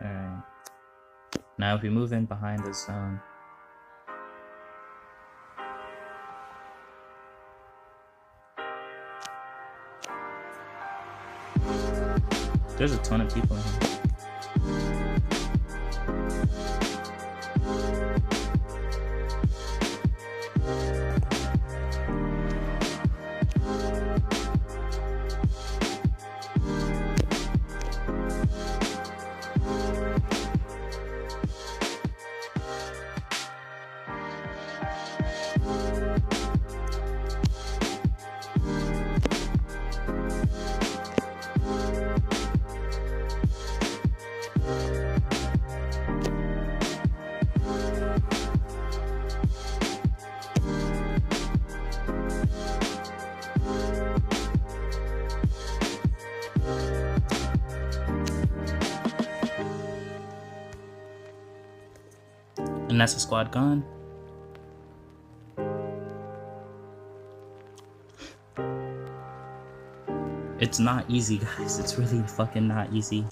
Alright. Now if we move in behind the zone. There's a ton of people in here. And that's a squad gone. It's not easy, guys. It's really fucking not easy.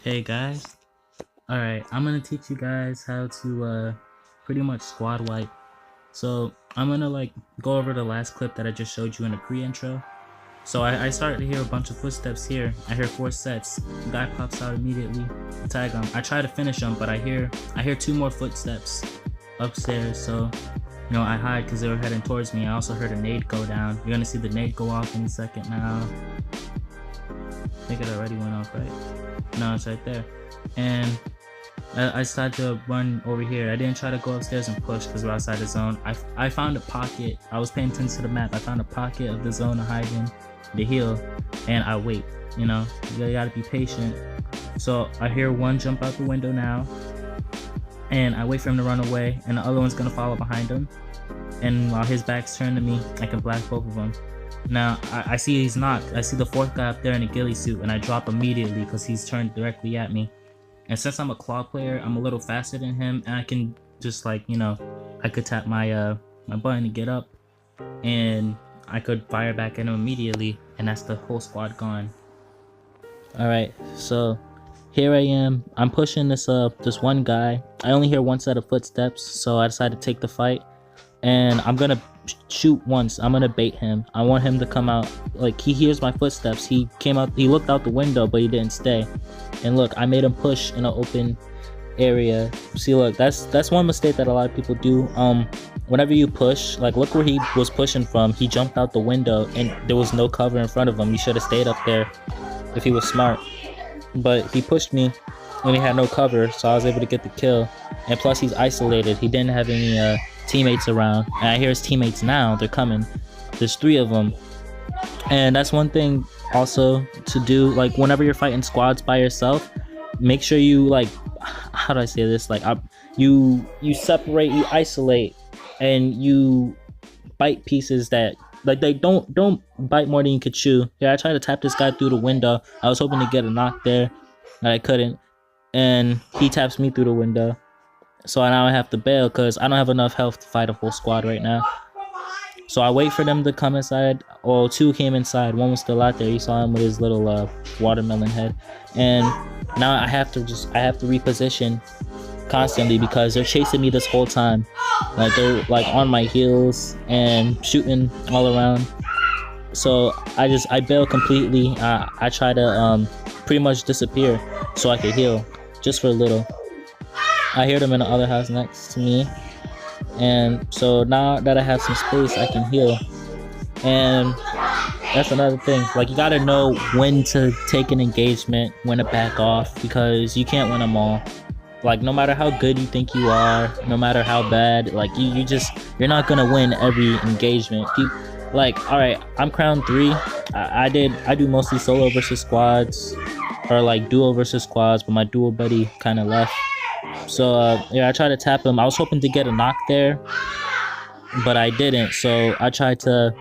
Hey guys. Alright, I'm gonna teach you guys how to pretty much squad wipe. So I'm gonna like go over the last clip that I just showed you in the pre-intro. So I started to hear a bunch of footsteps here. I hear 4 sets. The guy pops out immediately. Tag him. I try to finish him, but I hear 2 more footsteps upstairs. So you know, I hide because they were heading towards me. I also heard a nade go down. You're gonna see the nade go off any second now. I think it already went off, right? No, it's right there. And I started to run over here. I didn't try to go upstairs and push because we're outside the zone. I found a pocket. I was paying attention to the map. I found a pocket of the zone to hide in, to heal, and I wait. You know, you gotta be patient. So I hear one jump out the window now, and I wait for him to run away, and the other one's gonna follow behind him. And while his back's turned to me, I can blast both of them. Now I see he's knocked. I see the 4th guy up there in a ghillie suit, and I drop immediately because he's turned directly at me. And since I'm a claw player, I'm a little faster than him, and I can just like, you know, I could tap my my button to get up, and I could fire back at him immediately, and that's the whole squad gone. Alright, so here I am. I'm pushing this one guy. I only hear 1 set of footsteps, so I decided to take the fight, and I'm gonna shoot once. I'm gonna bait him. I want him to come out. Like, he hears my footsteps. He came out, he looked out the window, but he didn't stay. And look, I made him push in an open area. See, look, that's one mistake that a lot of people do. Whenever you push, like, look where he was pushing from. He jumped out the window and there was no cover in front of him. He should have stayed up there if he was smart. But he pushed me when he had no cover, so I was able to get the kill. And plus, he's isolated. He didn't have any teammates around. And I hear his teammates now. They're coming. There's 3 of them. And that's one thing also to do, like, whenever you're fighting squads by yourself, make sure you, like, how do I say this, like, you separate, you isolate, and you bite pieces that, like, they don't bite more than you could chew. Yeah, I tried to tap this guy through the window. I was hoping to get a knock there, but I couldn't, and he taps me through the window. So now I have to bail because I don't have enough health to fight a full squad right now. So I wait for them to come inside. Well, 2 came inside. 1 was still out there. You saw him with his little watermelon head. And now I have to reposition constantly because they're chasing me this whole time. Like, they're like on my heels and shooting all around. So I bail completely. I try to pretty much disappear so I could heal just for a little. I hear them in the other house next to me. And so now that I have some space, I can heal. And that's another thing. Like, you gotta know when to take an engagement, when to back off, because you can't win them all. Like, no matter how good you think you are, no matter how bad, like, you're not gonna win every engagement. Like, alright, I'm crown 3. I do mostly solo versus squads, or like duo versus squads, but my duo buddy kind of left. So yeah, I tried to tap him. I was hoping to get a knock there, but I didn't. So I tried to,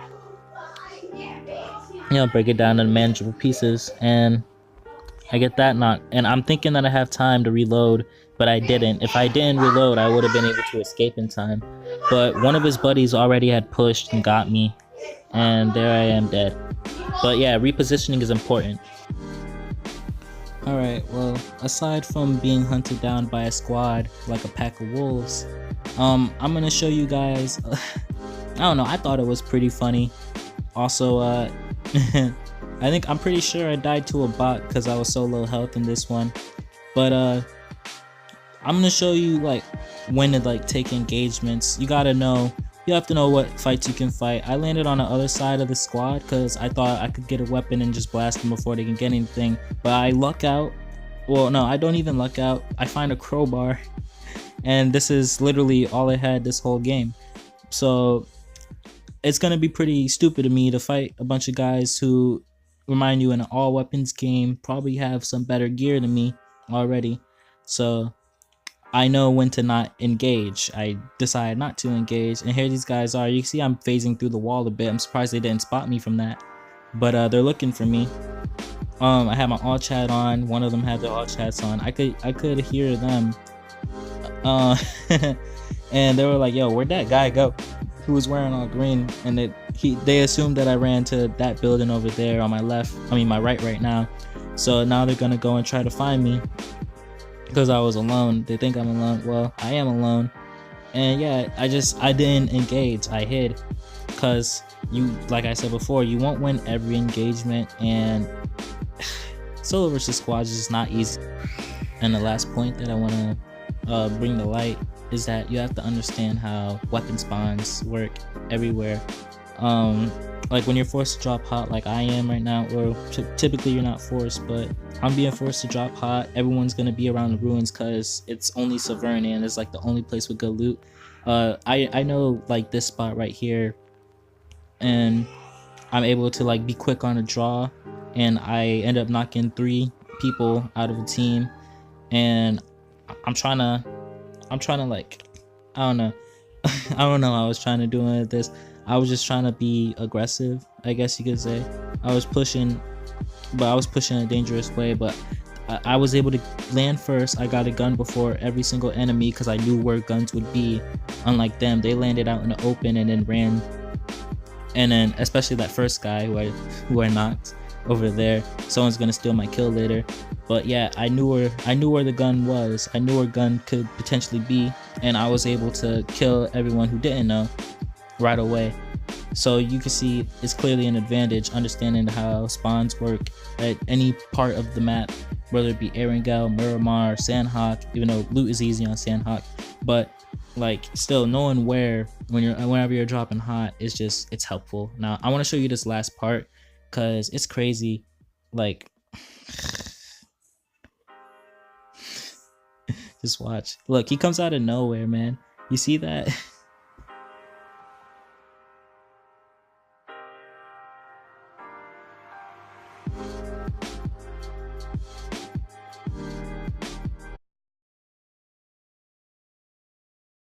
you know, break it down into manageable pieces, and I get that knock, and I'm thinking that I have time to reload, but I didn't. If I didn't reload, I would have been able to escape in time. But one of his buddies already had pushed and got me, and there I am dead. But yeah, repositioning is important. Alright, well, aside from being hunted down by a squad like a pack of wolves, I'm gonna show you guys, I don't know, I thought it was pretty funny. Also, I'm pretty sure I died to a bot because I was so low health in this one. But I'm gonna show you like when to like take engagements. You have to know what fights you can fight. I landed on the other side of the squad because I thought I could get a weapon and just blast them before they can get anything. But I luck out. Well, no, I don't even luck out. I find a crowbar, and this is literally all I had this whole game. So it's gonna be pretty stupid of me to fight a bunch of guys who remind you in an all weapons game probably have some better gear than me already. So I know when to not engage. I decided not to engage, and here these guys are. You see I'm phasing through the wall a bit. I'm surprised they didn't spot me from that, but they're looking for me. I had my all chat on. One of them had their all chats on. I could hear them, and they were like, "Yo, where'd that guy go? Who was wearing all green?" And they assumed that I ran to that building over there on my left. I mean my right now. So now they're gonna go and try to find me because I was alone. They think I'm alone. Well, I am alone. And yeah, I didn't engage. I hid because like I said before, you won't win every engagement, and solo versus squads is not easy. And the last point that I want to bring to light is that you have to understand how weapon spawns work everywhere. Like when you're forced to drop hot like I am right now, or typically you're not forced, but I'm being forced to drop hot. Everyone's gonna be around the ruins because it's only Severny and it's like the only place with good loot. I know like this spot right here, and I'm able to like be quick on a draw, and I end up knocking 3 people out of a team, and I'm trying to like, I don't know. I don't know what I was trying to do with this. I was just trying to be aggressive, I guess you could say. I was pushing in a dangerous way, but I was able to land first. I got a gun before every single enemy because I knew where guns would be. Unlike them, they landed out in the open and then ran. And then especially that first guy who I knocked over there, someone's gonna steal my kill later. But yeah, I knew where the gun was. I knew where gun could potentially be, and I was able to kill everyone who didn't know right away. So you can see it's clearly an advantage understanding how spawns work at any part of the map, whether it be Erangel, Miramar, Sandhawk, even though loot is easy on Sandhawk. But like still knowing whenever you're dropping hot it's helpful. Now I want to show you this last part because it's crazy. Like just watch. Look, he comes out of nowhere, man. You see that?